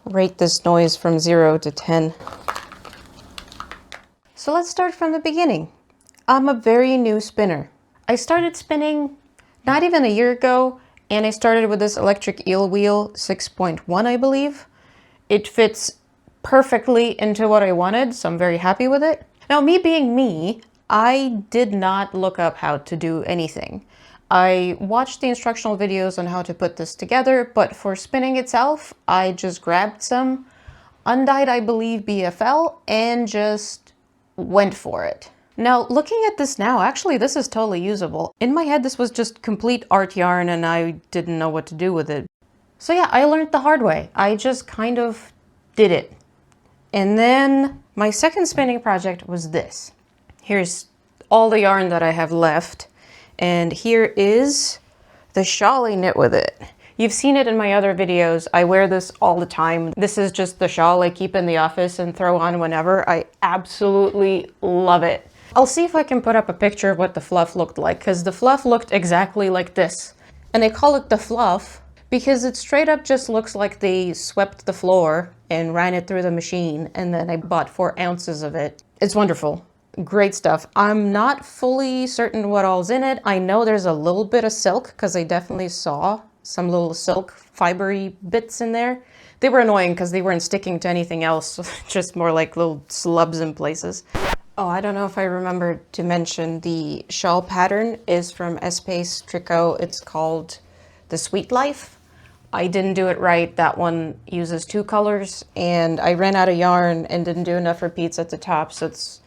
rate this noise from 0 to 10. So let's start from the beginning. I'm a very new spinner. I started spinning not even a year ago, and I started with this electric eel wheel 6.1, I believe. It fits perfectly into what I wanted, so I'm very happy with it. Now, me being me, I did not look up how to do anything. I watched the instructional videos on how to put this together, but for spinning itself, I just grabbed some undyed, I believe, BFL and just went for it. Now, looking at this now, actually, this is totally usable. In my head, this was just complete art yarn and I didn't know what to do with it. So yeah, I learned the hard way. I just kind of did it. And then my second spinning project was this. Here's all the yarn that I have left. And here is the shawl I knit with it. You've seen it in my other videos. I wear this all the time. This is just the shawl I keep in the office and throw on whenever. I absolutely love it. I'll see if I can put up a picture of what the fluff looked like, because the fluff looked exactly like this. And they call it the fluff because it straight up just looks like they swept the floor and ran it through the machine, and then I bought 4 ounces of it. It's wonderful. Great stuff. I'm not fully certain what all's in it. I know there's a little bit of silk because I definitely saw some little silk fibery bits in there. They were annoying because they weren't sticking to anything else, just more like little slubs in places. Oh, I don't know if I remember to mention the shawl pattern is from Espace Tricot. It's called the Sweet Life. I didn't do it right. That one uses 2 colors and I ran out of yarn and didn't do enough repeats at the top, so it's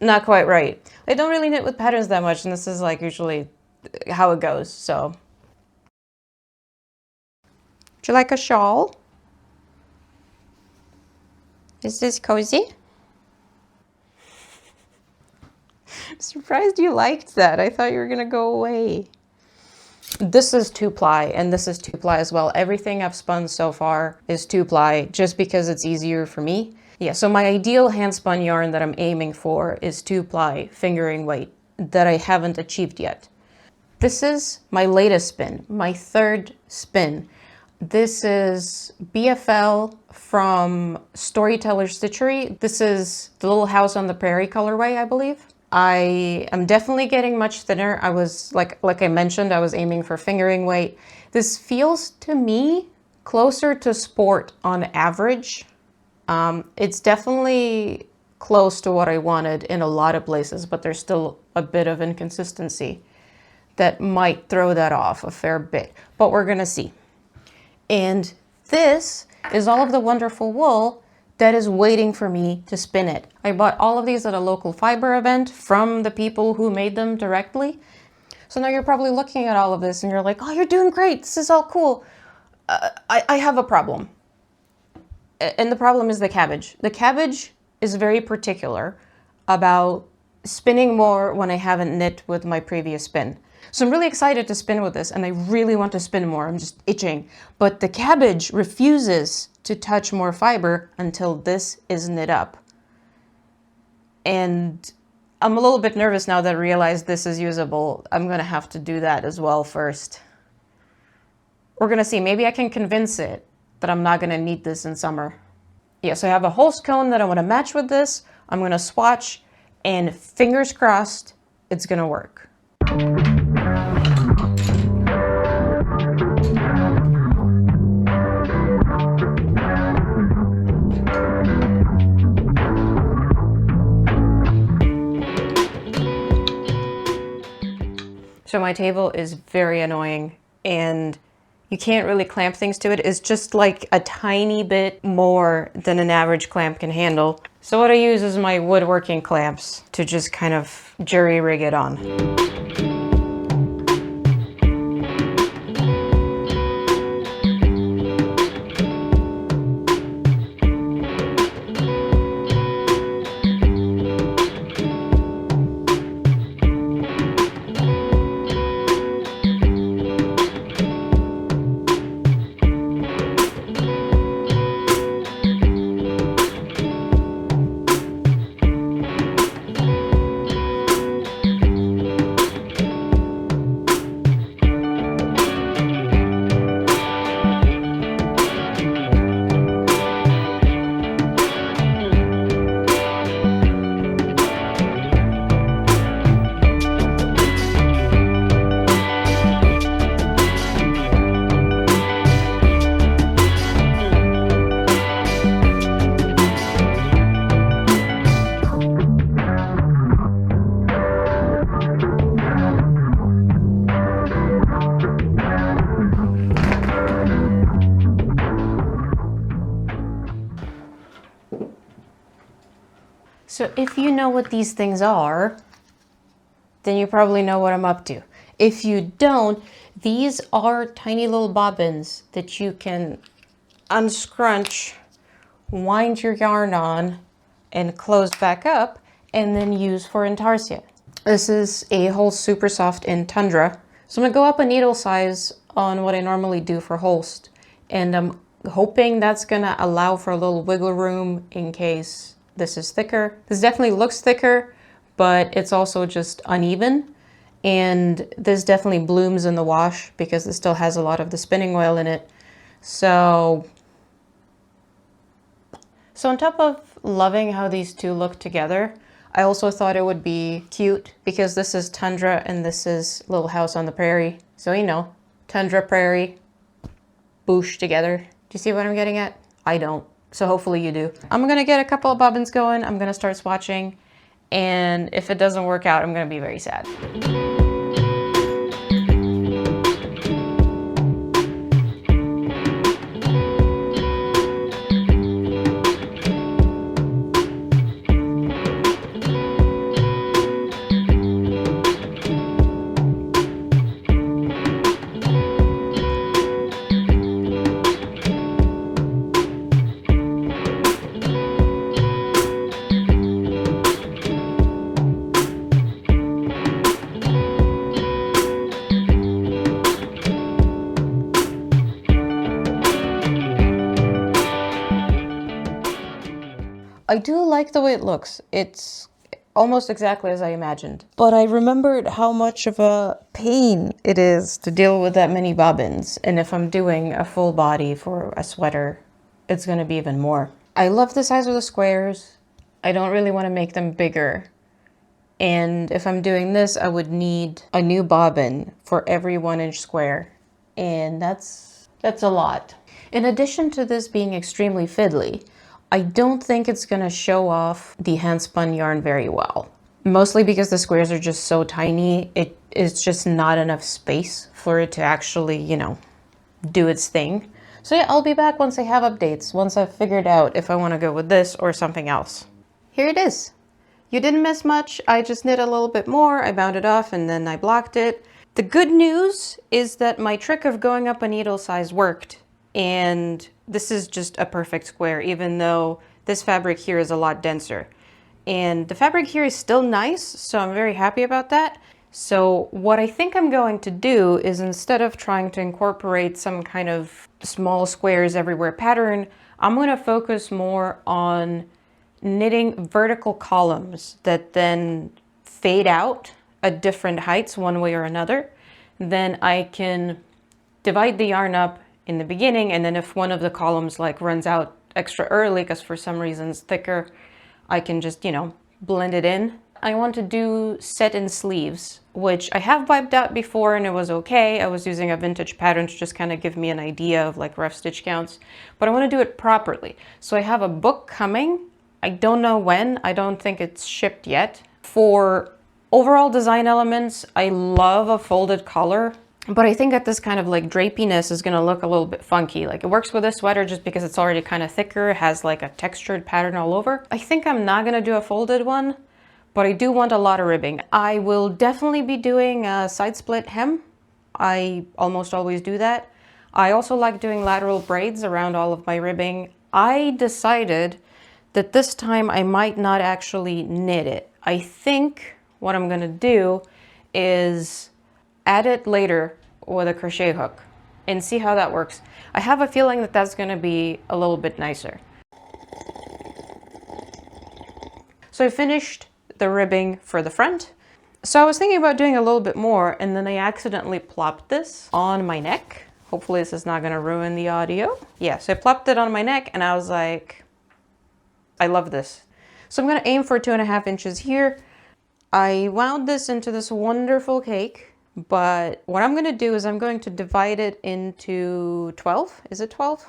not quite right. I don't really knit with patterns that much, and this is like usually how it goes, so. Would you like a shawl? Is this cozy? I'm surprised you liked that. I thought you were gonna go away. This is 2-ply, and this is 2-ply as well. Everything I've spun so far is 2-ply, just because it's easier for me. Yeah, so my ideal hand spun yarn that I'm aiming for is 2-ply fingering weight that I haven't achieved yet. This is my latest spin, my 3rd spin. This is BFL from Storyteller Stitchery. This is the Little House on the Prairie colorway, I believe. I am definitely getting much thinner. I was, like I mentioned, I was aiming for fingering weight. This feels to me closer to sport on average. It's definitely close to what I wanted in a lot of places, but there's still a bit of inconsistency that might throw that off a fair bit, but we're gonna see. And this is all of the wonderful wool that is waiting for me to spin it. I bought all of these at a local fiber event from the people who made them directly. So now you're probably looking at all of this and you're like, oh, you're doing great. This is all cool. I have a problem. And the problem is the cabbage. The cabbage is very particular about spinning more when I haven't knit with my previous spin. So I'm really excited to spin with this and I really want to spin more. I'm just itching. But the cabbage refuses to touch more fiber until this is knit up. And I'm a little bit nervous now that I realize this is usable. I'm gonna have to do that as well first. We're gonna see, maybe I can convince it that I'm not gonna need this in summer. Yeah, so I have a Holst cone that I wanna match with this. I'm gonna swatch and fingers crossed, it's gonna work. So my table is very annoying and you can't really clamp things to it. It's just like a tiny bit more than an average clamp can handle. So what I use is my woodworking clamps to just kind of jury rig it on. So if you know what these things are, then you probably know what I'm up to. If you don't, these are tiny little bobbins that you can unscrunch, wind your yarn on, and close back up, and then use for intarsia. This is a Holst supersoft in Tundra. So I'm gonna go up a needle size on what I normally do for Holst, and I'm hoping that's gonna allow for a little wiggle room in case this is thicker. This definitely looks thicker, but it's also just uneven. And this definitely blooms in the wash because it still has a lot of the spinning oil in it. So on top of loving how these two look together, I also thought it would be cute because this is Tundra and this is Little House on the Prairie. So, you know, Tundra, Prairie, boosh together. Do you see what I'm getting at? I don't. So hopefully you do. I'm gonna get a couple of bobbins going. I'm gonna start swatching. And if it doesn't work out, I'm gonna be very sad. I do like the way it looks. It's almost exactly as I imagined. But I remembered how much of a pain it is to deal with that many bobbins. And if I'm doing a full body for a sweater, it's gonna be even more. I love the size of the squares. I don't really want to make them bigger. And if I'm doing this, I would need a new bobbin for every 1-inch square. And that's a lot. In addition to this being extremely fiddly, I don't think it's gonna show off the handspun yarn very well. Mostly because the squares are just so tiny, it's just not enough space for it to actually, you know, do its thing. So yeah, I'll be back once I have updates, once I've figured out if I wanna go with this or something else. Here it is. You didn't miss much. I just knit a little bit more, I bound it off, and then I blocked it. The good news is that my trick of going up a needle size worked. And this is just a perfect square, even though this fabric here is a lot denser. And the fabric here is still nice, so I'm very happy about that. So what I think I'm going to do is, instead of trying to incorporate some kind of small squares everywhere pattern, I'm going to focus more on knitting vertical columns that then fade out at different heights one way or another. Then I can divide the yarn up in the beginning, and then if one of the columns like runs out extra early because for some reason it's thicker, I can just, you know, blend it in. I want to do set in sleeves, which I have wiped out before and it was okay. I was using a vintage pattern to just kind of give me an idea of like rough stitch counts, but I want to do it properly. So I have a book coming. I don't know when. I don't think it's shipped yet. For overall design elements, I love a folded collar. But I think that this kind of like drapiness is gonna look a little bit funky. Like, it works with this sweater just because it's already kind of thicker, it has like a textured pattern all over. I think I'm not gonna do a folded one, but I do want a lot of ribbing. I will definitely be doing a side split hem. I almost always do that. I also like doing lateral braids around all of my ribbing. I decided that this time I might not actually knit it. I think what I'm gonna do is add it later with a crochet hook and see how that works. I have a feeling that that's going to be a little bit nicer. So I finished the ribbing for the front. So I was thinking about doing a little bit more, and then I accidentally plopped this on my neck. Hopefully this is not going to ruin the audio. Yeah, so I plopped it on my neck and I was like, I love this. So I'm going to aim for 2.5 inches here. I wound this into this wonderful cake. But what I'm going to do is I'm going to divide it into 12. Is it 12?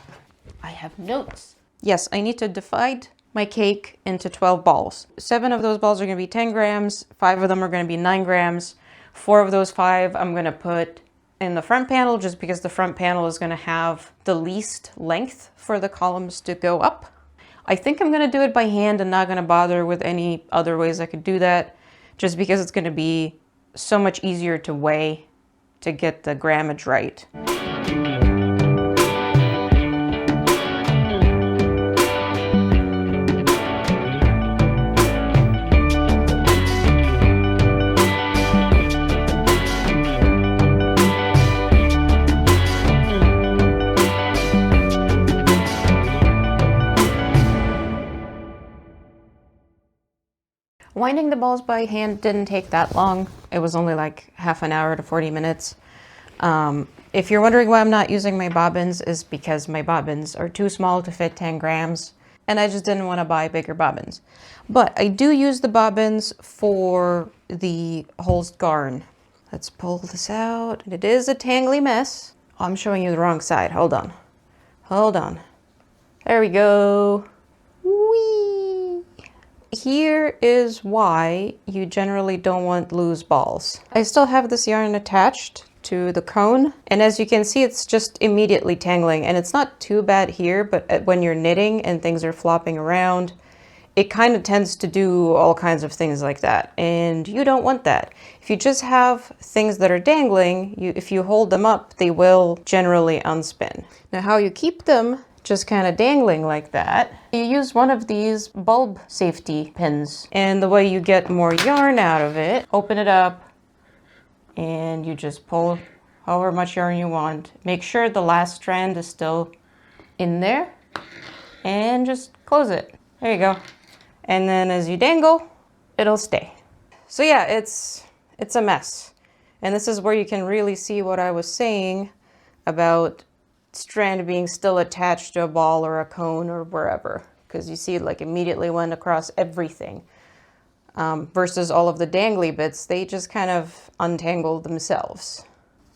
I have notes. Yes, I need to divide my cake into 12 balls. 7 of those balls are going to be 10 grams. 5 of them are going to be 9 grams. 4 of those 5 I'm going to put in the front panel, just because the front panel is going to have the least length for the columns to go up. I think I'm gonna do it by hand and not gonna bother with any other ways I could do that, just because it's gonna be so much easier to weigh to get the grammage right. Winding the balls by hand didn't take that long. It was only like half an hour to 40 minutes. If you're wondering why I'm not using my bobbins, is because my bobbins are too small to fit 10 grams, and I just didn't want to buy bigger bobbins. But I do use the bobbins for the Holst garn. Let's pull this out. It is a tangly mess. Oh, I'm showing you the wrong side. Hold on. Hold on. There we go. Whee! Here is why you generally don't want loose balls. I still have this yarn attached to the cone, and as you can see, it's just immediately tangling, and it's not too bad here, but when you're knitting and things are flopping around, it kind of tends to do all kinds of things like that, and you don't want that. If you just have things that are dangling, if you hold them up, they will generally unspin. Now, how you keep them just kind of dangling like that, you use one of these bulb safety pins, and the way you get more yarn out of it, open it up, and you just pull however much yarn you want. Make sure the last strand is still in there, and just close it. There you go. And then as you dangle, it'll stay. So yeah, it's a mess. And this is where you can really see what I was saying about strand being still attached to a ball or a cone or wherever, because you see it like immediately went across everything. Versus all of the dangly bits, they just kind of untangle themselves.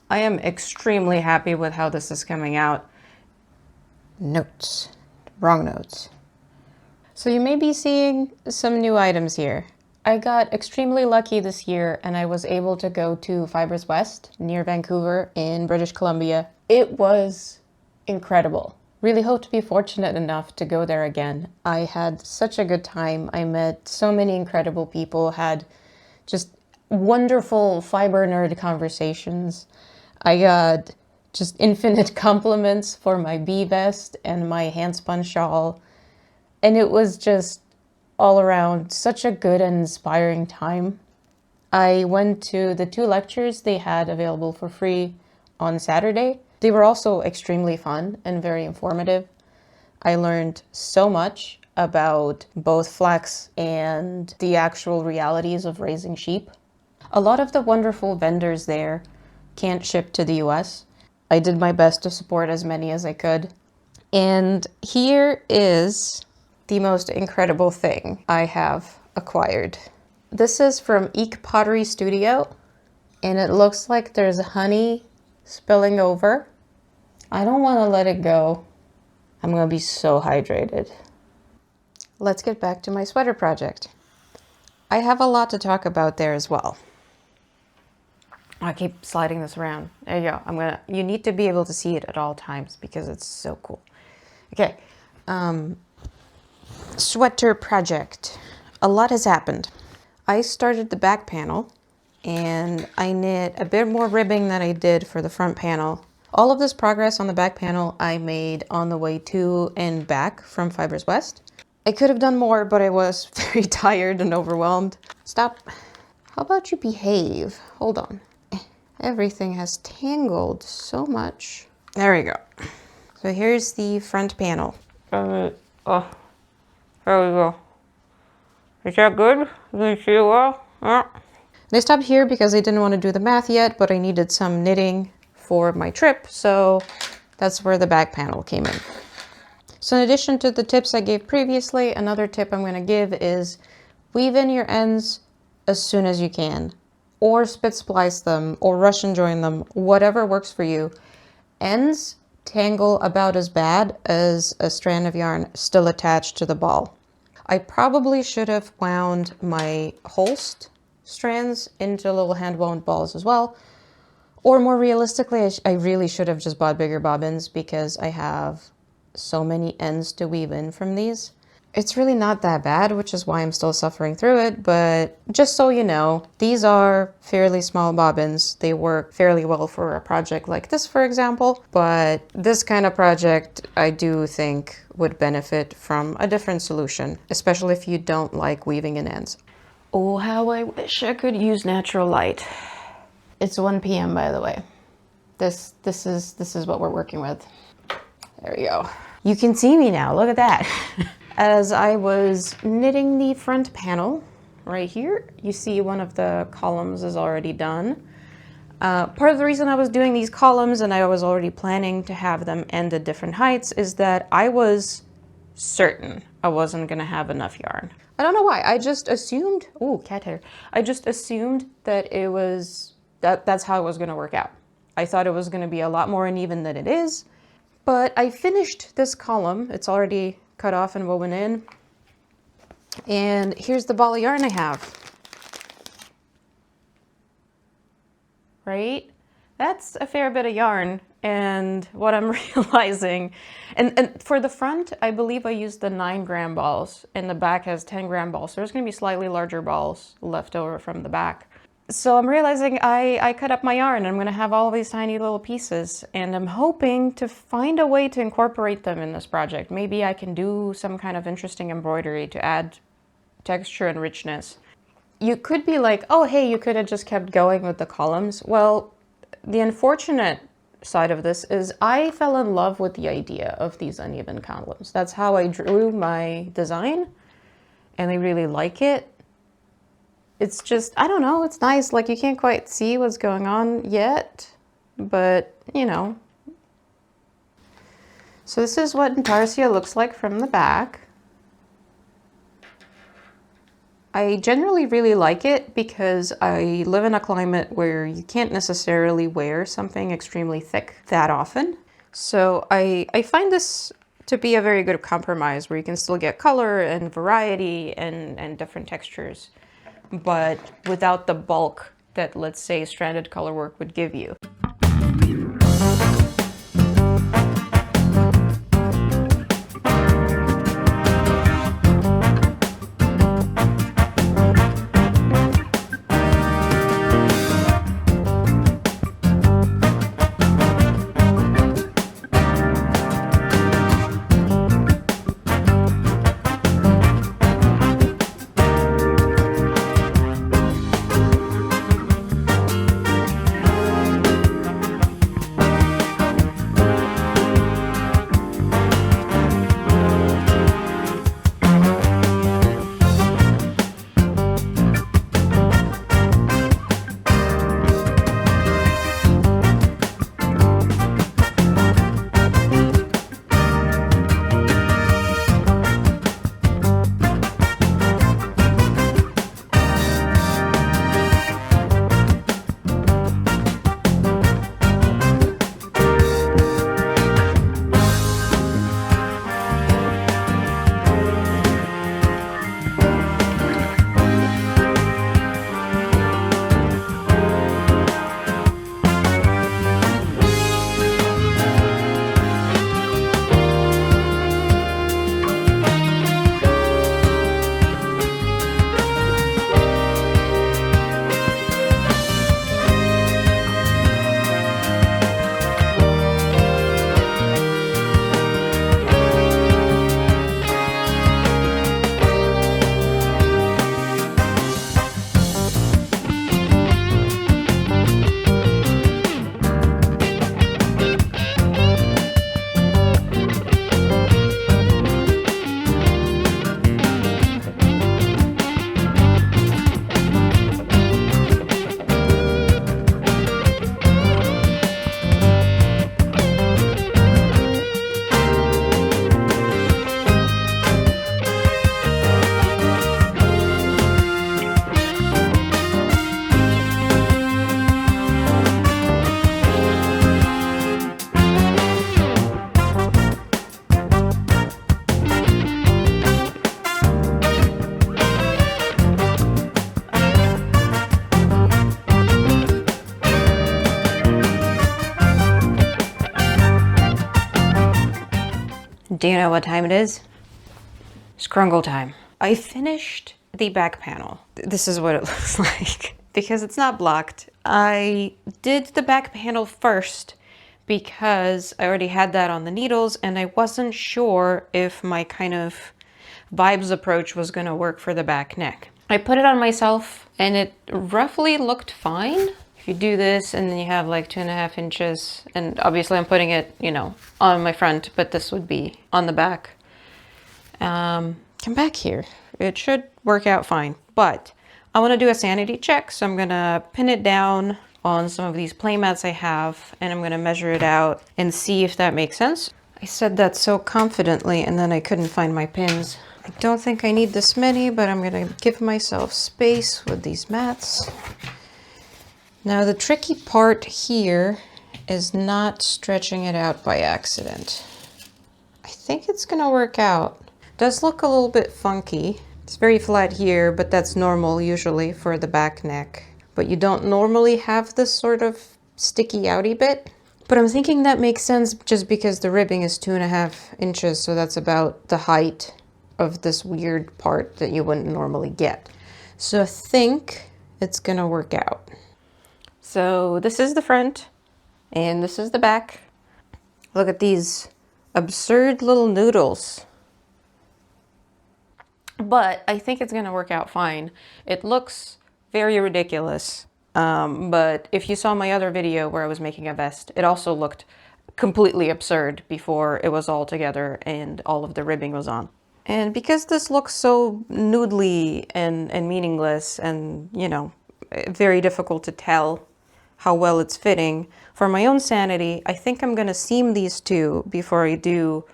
I am extremely happy with how this is coming out. Notes. Wrong notes. So you may be seeing some new items here. I got extremely lucky this year and I was able to go to Fibres West near Vancouver in British Columbia. It was incredible. Really hope to be fortunate enough to go there again. I had such a good time. I met so many incredible people, had just wonderful fiber nerd conversations. I got just infinite compliments for my bee vest and my handspun shawl. And it was just all around such a good and inspiring time. I went to the 2 lectures they had available for free on Saturday. They were also extremely fun and very informative. I learned so much about both flax and the actual realities of raising sheep. A lot of the wonderful vendors there can't ship to the US. I did my best to support as many as I could. And here is the most incredible thing I have acquired. This is from Eek Pottery Studio, and it looks like there's honey spilling over. I don't want to let it go. I'm going to be so hydrated. Let's get back to my sweater project. I have a lot to talk about there as well. I keep sliding this around. There you go. You need to be able to see it at all times because it's so cool. Okay. Sweater project. A lot has happened. I started the back panel and I knit a bit more ribbing than I did for the front panel. All of this progress on the back panel I made on the way to and back from Fibres West. I could have done more, but I was very tired and overwhelmed. Stop. How about you behave? Hold on. Everything has tangled so much. There we go. So here's the front panel. Oh, there we go. Is that good? You can see it well? Yeah. They stopped here because I didn't want to do the math yet, but I needed some knitting for my trip, so that's where the back panel came in. So in addition to the tips I gave previously, another tip I'm going to give is weave in your ends as soon as you can, or spit splice them, or Russian join them, whatever works for you. Ends tangle about as bad as a strand of yarn still attached to the ball. I probably should have wound my Holst strands into little hand-wound balls as well. Or more realistically, I really should have just bought bigger bobbins because I have so many ends to weave in from these. It's really not that bad, which is why I'm still suffering through it, but just so you know, these are fairly small bobbins. They work fairly well for a project like this, for example, but this kind of project I do think would benefit from a different solution, especially if you don't like weaving in ends. Oh, how I wish I could use natural light. It's 1 p.m. by the way. This is what we're working with. There we go. You can see me now, look at that. As I was knitting the front panel right here, you see one of the columns is already done. Part of the reason I was doing these columns and I was already planning to have them end at different heights is that I was certain I wasn't gonna have enough yarn. I don't know why, I just assumed, oh, cat hair. I just assumed that it was, that's how it was gonna work out. I thought it was gonna be a lot more uneven than it is, but I finished this column. It's already cut off and woven in. And here's the ball of yarn I have. Right? That's a fair bit of yarn. And what I'm realizing, and for the front, I believe I used the 9-gram balls, and the back has 10-gram balls. So there's gonna be slightly larger balls left over from the back. So I'm realizing I cut up my yarn. I'm gonna have all these tiny little pieces, and I'm hoping to find a way to incorporate them in this project. Maybe I can do some kind of interesting embroidery to add texture and richness. You could be like, oh, hey, you could have just kept going with the columns. Well, the unfortunate side of this is I fell in love with the idea of these uneven columns. That's how I drew my design, and I really like it. It's just, I don't know, it's nice. Like, you can't quite see what's going on yet, but you know. So this is what intarsia looks like from the back. I generally really like it because I live in a climate where you can't necessarily wear something extremely thick that often. So I find this to be a very good compromise where you can still get color and variety and different textures, but without the bulk that, let's say, stranded color work would give you. Do you know what time it is? Scrungle time. I finished the back panel. This is what it looks like because it's not blocked. I did the back panel first because I already had that on the needles and I wasn't sure if my kind of vibes approach was going to work for the back neck. I put it on myself and it roughly looked fine. If you do this and then you have like 2.5 inches, and obviously I'm putting it, you know, on my front, but this would be on the back. Come back here. It should work out fine, but I want to do a sanity check. So I'm going to pin it down on some of these play mats I have, and I'm going to measure it out and see if that makes sense. I said that so confidently and then I couldn't find my pins. I don't think I need this many, but I'm going to give myself space with these mats. Now the tricky part here is not stretching it out by accident. I think it's going to work out. It does look a little bit funky. It's very flat here, but that's normal usually for the back neck. But you don't normally have this sort of sticky outy bit. But I'm thinking that makes sense just because the ribbing is 2.5 inches, so that's about the height of this weird part that you wouldn't normally get. So I think it's gonna work out. So this is the front and this is the back. Look at these absurd little noodles. But I think it's gonna work out fine. It looks very ridiculous. But if you saw my other video where I was making a vest, it also looked completely absurd before it was all together and all of the ribbing was on. And because this looks so noodly and meaningless and, you know, very difficult to tell how well it's fitting, for my own sanity, I think I'm gonna seam these two before I do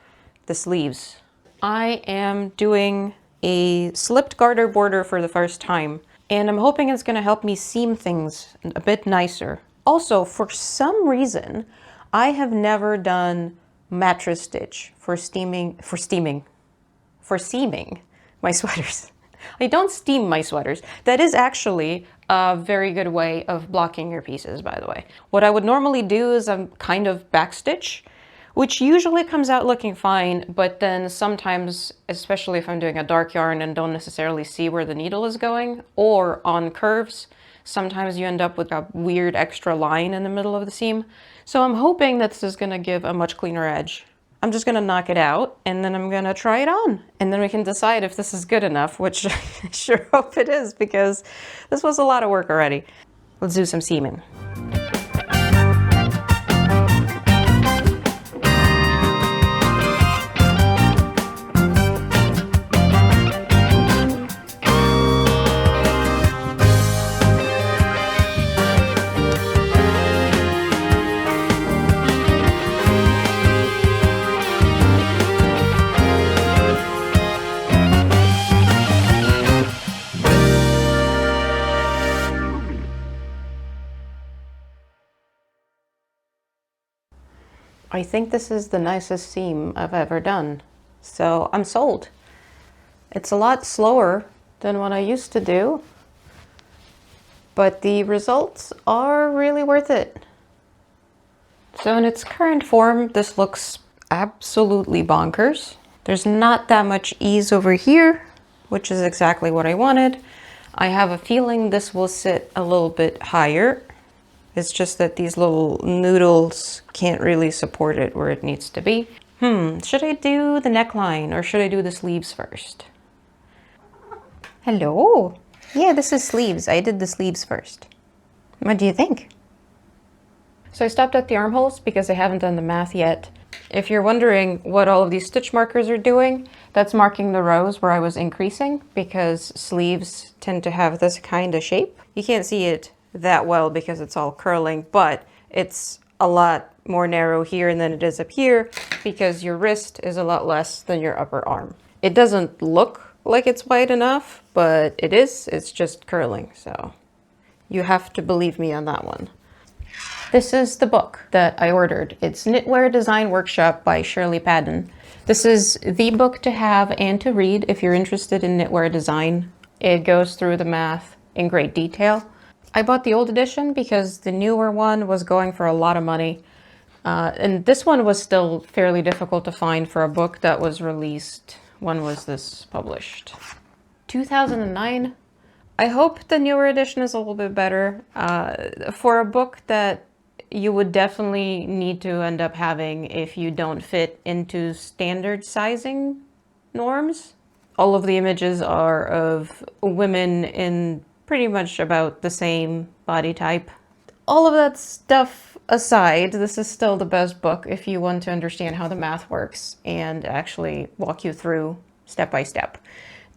the sleeves. I am doing a slipped garter border for the first time, and I'm hoping it's gonna help me seam things a bit nicer. Also, for some reason, I have never done mattress stitch for seaming my sweaters. I don't steam my sweaters. That is actually a very good way of blocking your pieces, by the way. What I would normally do is a kind of backstitch, which usually comes out looking fine, but then sometimes, especially if I'm doing a dark yarn and don't necessarily see where the needle is going, or on curves, sometimes you end up with a weird extra line in the middle of the seam. So I'm hoping that this is gonna give a much cleaner edge. I'm just gonna knock it out and then I'm gonna try it on. And then we can decide if this is good enough, which I sure hope it is because this was a lot of work already. Let's do some seaming. I think this is the nicest seam I've ever done, so I'm sold. It's a lot slower than what I used to do, but the results are really worth it. So in its current form, this looks absolutely bonkers. There's not that much ease over here, which is exactly what I wanted. I have a feeling this will sit a little bit higher. It's just that these little noodles can't really support it where it needs to be. Should I do the neckline or should I do the sleeves first? Hello. Yeah, this is sleeves. I did the sleeves first. What do you think? So I stopped at the armholes because I haven't done the math yet. If you're wondering what all of these stitch markers are doing, that's marking the rows where I was increasing because sleeves tend to have this kind of shape. You can't see it that well because it's all curling, but it's a lot more narrow here than it is up here because your wrist is a lot less than your upper arm. It doesn't look like it's wide enough, but it is. It's just curling, so you have to believe me on that one. This is the book that I ordered. It's Knitwear Design Workshop by Shirley Padden. This is the book to have and to read if you're interested in knitwear design. It goes through the math in great detail. I bought the old edition because the newer one was going for a lot of money. And this one was still fairly difficult to find for a book that was released, When was this published? 2009. I hope the newer edition is a little bit better. For a book that you would definitely need to end up having if you don't fit into standard sizing norms. All of the images are of women in pretty much about the same body type. All of that stuff aside, this is still the best book if you want to understand how the math works and actually walk you through step by step.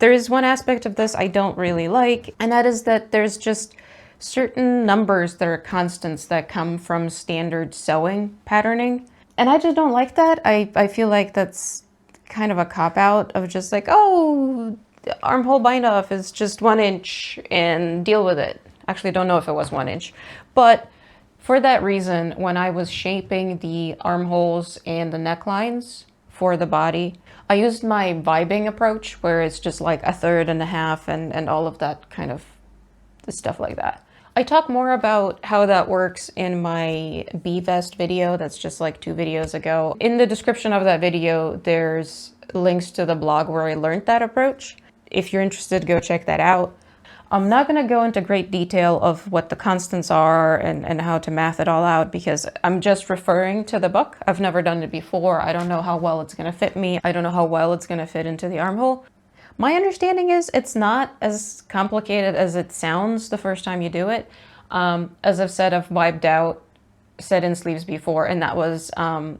There is one aspect of this I don't really like, and that is that there's just certain numbers that are constants that come from standard sewing patterning. And I just don't like that. I feel like that's kind of a cop-out of just like, oh, the armhole bind off is just 1 inch and deal with it. Actually, I don't know if it was 1 inch. But for that reason, when I was shaping the armholes and the necklines for the body, I used my vibing approach where it's just like 1/3 and 1/2 and all of that kind of stuff like that. I talk more about how that works in my B-vest video that's just like 2 videos ago. In the description of that video, there's links to the blog where I learned that approach. If you're interested, go check that out. I'm not going to go into great detail of what the constants are and how to math it all out because I'm just referring to the book. I've never done it before. I don't know how well it's going to fit me. I don't know how well it's going to fit into the armhole. My understanding is it's not as complicated as it sounds the first time you do it. As I've said, I've wiped out set-in sleeves before, and that was,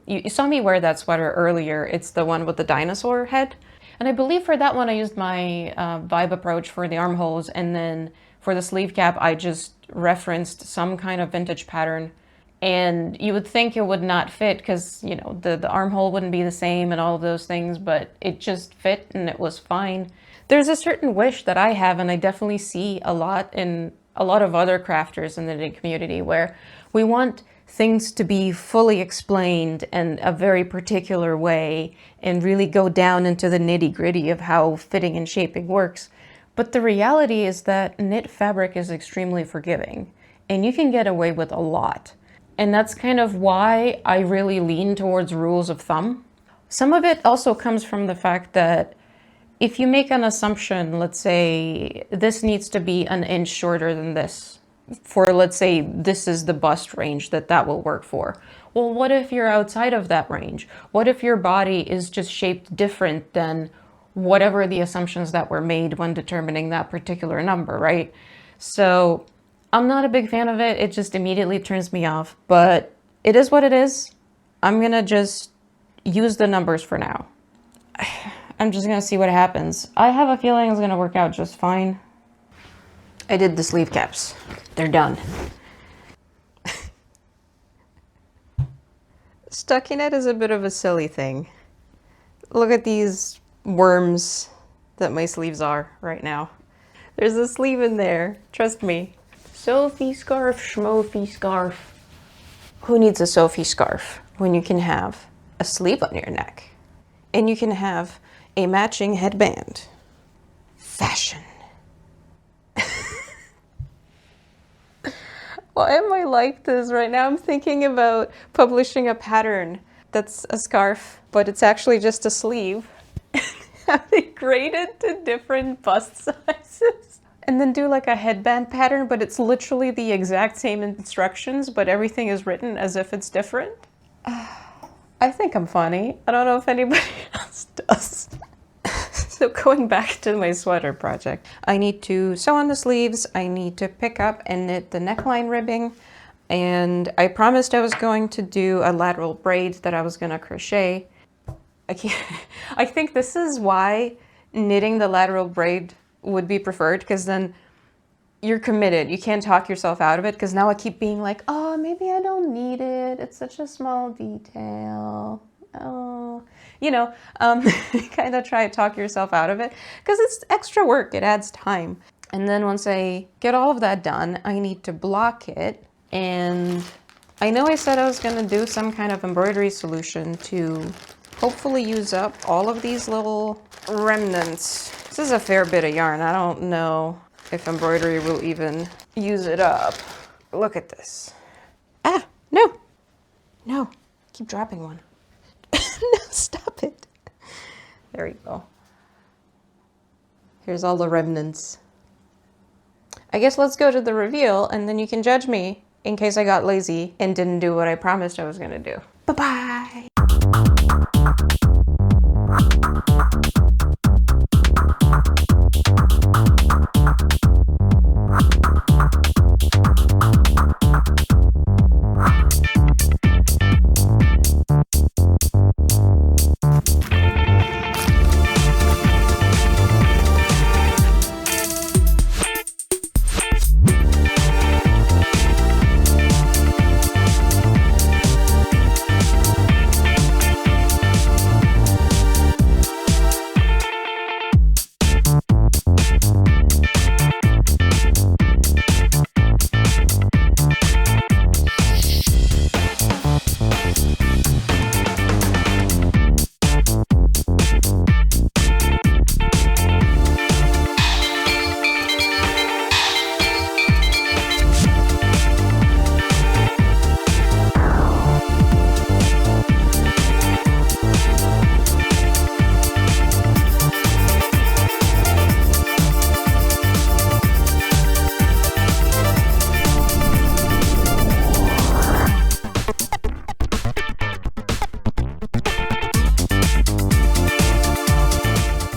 you saw me wear that sweater earlier. It's the one with the dinosaur head. And I believe for that one, I used my vibe approach for the armholes, and then for the sleeve cap, I just referenced some kind of vintage pattern. And you would think it would not fit because, you know, the armhole wouldn't be the same and all of those things, but it just fit and it was fine. There's a certain wish that I have, and I definitely see a lot in a lot of other crafters in the knitting community, where we want things to be fully explained in a very particular way and really go down into the nitty-gritty of how fitting and shaping works. But the reality is that knit fabric is extremely forgiving and you can get away with a lot. And that's kind of why I really lean towards rules of thumb. Some of it also comes from the fact that if you make an assumption, let's say this needs to be 1 inch shorter than this, for let's say this is the bust range that will work for. Well, what if you're outside of that range? What if your body is just shaped different than whatever the assumptions that were made when determining that particular number, right? So I'm not a big fan of it. It just immediately turns me off, but it is what it is. I'm gonna just use the numbers for now. I'm just gonna see what happens. I have a feeling it's gonna work out just fine. I did the sleeve caps. They're done. Stockinette is a bit of a silly thing. Look at these worms that my sleeves are right now. There's a sleeve in there, trust me. Sophie scarf, schmophie scarf. Who needs a Sophie scarf when you can have a sleeve on your neck? And you can have a matching headband. Fashion. Why am I like this right now? I'm thinking about publishing a pattern that's a scarf, but it's actually just a sleeve. Have it graded to different bust sizes. And then do like a headband pattern, but it's literally the exact same instructions, but everything is written as if it's different. I think I'm funny. I don't know if anybody else does. So going back to my sweater project, I need to sew on the sleeves, I need to pick up and knit the neckline ribbing, and I promised I was going to do a lateral braid that I was going to crochet. I think this is why knitting the lateral braid would be preferred, because then you're committed. You can't talk yourself out of it, because now I keep being like, oh, maybe I don't need it. It's such a small detail. Oh, you know, kind of try to talk yourself out of it because it's extra work. It adds time. And then once I get all of that done, I need to block it. And I know I said I was going to do some kind of embroidery solution to hopefully use up all of these little remnants. This is a fair bit of yarn. I don't know if embroidery will even use it up. Look at this. Ah, no, keep dropping one. No, stop it. There you go. Here's all the remnants. I guess let's go to the reveal and then you can judge me in case I got lazy and didn't do what I promised I was gonna do. Bye-bye!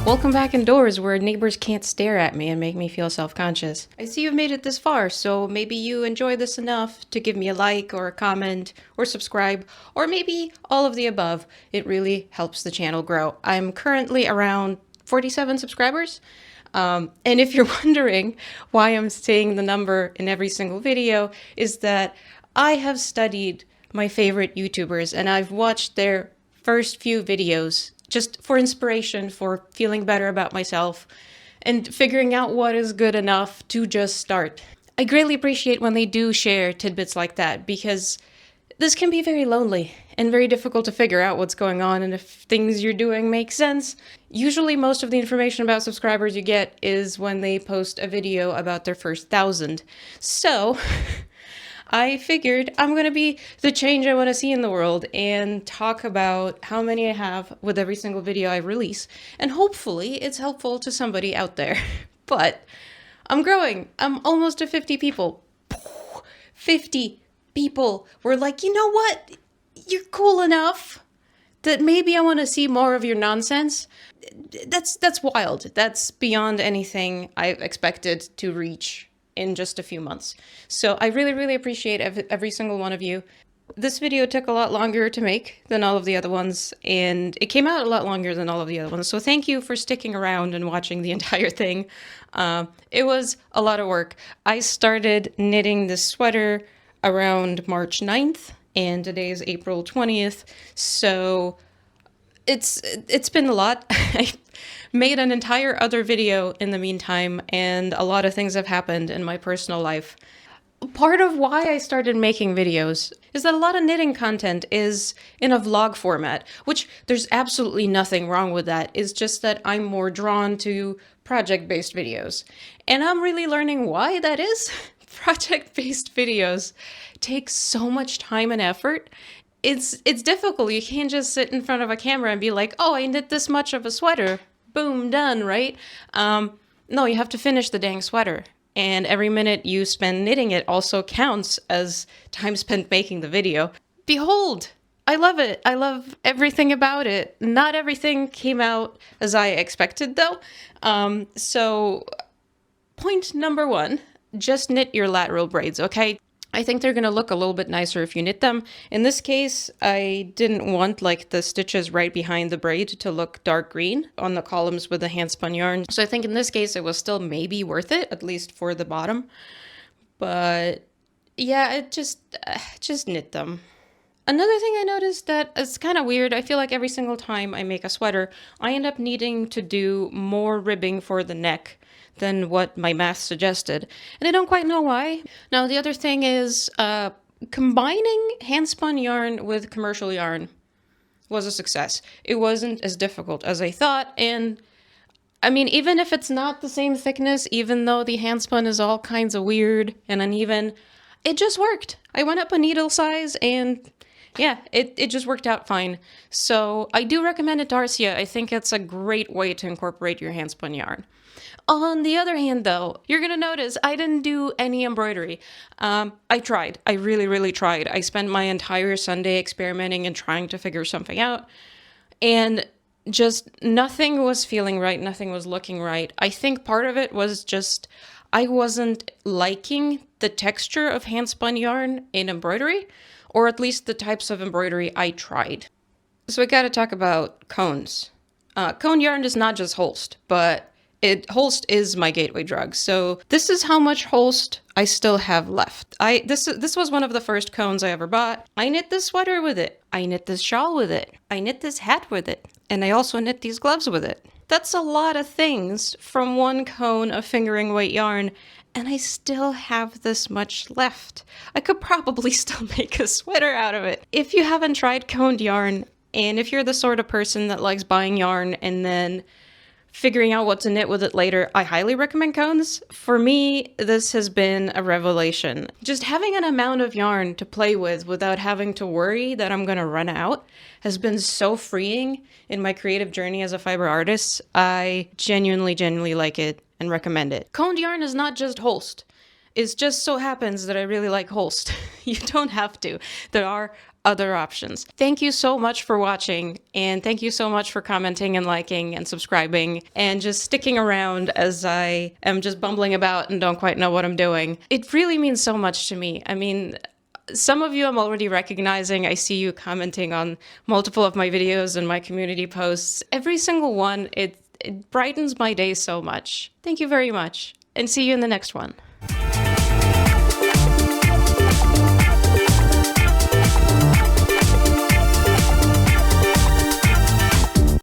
Welcome back indoors where neighbors can't stare at me and make me feel self-conscious. I see you've made it this far, so maybe you enjoy this enough to give me a like or a comment or subscribe, or maybe all of the above. It really helps the channel grow. I'm currently around 47 subscribers. And if you're wondering why I'm saying the number in every single video, is that I have studied my favorite YouTubers and I've watched their first few videos just for inspiration, for feeling better about myself, and figuring out what is good enough to just start. I greatly appreciate when they do share tidbits like that, because this can be very lonely and very difficult to figure out what's going on and if things you're doing make sense. Usually most of the information about subscribers you get is when they post a video about their first 1,000. So I figured I'm going to be the change I want to see in the world and talk about how many I have with every single video I release. And hopefully it's helpful to somebody out there. But I'm growing. I'm almost to 50 people. 50 people were like, you know what? You're cool enough that maybe I want to see more of your nonsense. That's wild. That's beyond anything I expected to reach in just a few months. So I really, really appreciate every single one of you. This video took a lot longer to make than all of the other ones, and it came out a lot longer than all of the other ones. So thank you for sticking around and watching the entire thing. It was a lot of work. I started knitting this sweater around March 9th, and today is April 20th. So it's been a lot. I made an entire other video in the meantime, and a lot of things have happened in my personal life. Part of why I started making videos is that a lot of knitting content is in a vlog format, which there's absolutely nothing wrong with that. It's just that I'm more drawn to project-based videos. And I'm really learning why that is. Project-based videos take so much time and effort. It's difficult. You can't just sit in front of a camera and be like, oh, I knit this much of a sweater. Boom, done, right? No, you have to finish the dang sweater. And every minute you spend knitting it also counts as time spent making the video. Behold, I love it. I love everything about it. Not everything came out as I expected though. So point number one, just knit your lateral braids, okay? I think they're gonna look a little bit nicer if you knit them. In this case, I didn't want like the stitches right behind the braid to look dark green on the columns with the handspun yarn. So I think in this case, it was still maybe worth it, at least for the bottom. But yeah, it just knit them. Another thing I noticed that is kind of weird, I feel like every single time I make a sweater, I end up needing to do more ribbing for the neck than what my math suggested. And I don't quite know why. Now, the other thing is combining handspun yarn with commercial yarn was a success. It wasn't as difficult as I thought. And I mean, even if it's not the same thickness, even though the handspun is all kinds of weird and uneven, it just worked. I went up a needle size and yeah, it just worked out fine. So I do recommend intarsia. I think it's a great way to incorporate your handspun yarn. On the other hand, though, you're gonna notice I didn't do any embroidery. I tried. I really, really tried. I spent my entire Sunday experimenting and trying to figure something out, and just nothing was feeling right, nothing was looking right. I think part of it was just I wasn't liking the texture of handspun yarn in embroidery, or at least the types of embroidery I tried. So we gotta talk about cones. Cone yarn is not just Holst, but Holst is my gateway drug. So this is how much Holst I still have left. This was one of the first cones I ever bought. I knit this sweater with it. I knit this shawl with it. I knit this hat with it. And I also knit these gloves with it. That's a lot of things from one cone of fingering weight yarn, and I still have this much left. I could probably still make a sweater out of it. If you haven't tried coned yarn, and if you're the sort of person that likes buying yarn and then figuring out what to knit with it later, I highly recommend cones. For me, this has been a revelation. Just having an amount of yarn to play with without having to worry that I'm gonna run out has been so freeing in my creative journey as a fiber artist. I genuinely like it and recommend it. Coned yarn is not just Holst. It just so happens that I really like Holst. You don't have to. There are other options. Thank you so much for watching, and thank you so much for commenting and liking and subscribing and just sticking around as I am just bumbling about and don't quite know what I'm doing. It really means so much to me. I mean, some of you I'm already recognizing. I see you commenting on multiple of my videos and my community posts. Every single one, it brightens my day so much. Thank you very much, and see you in the next one.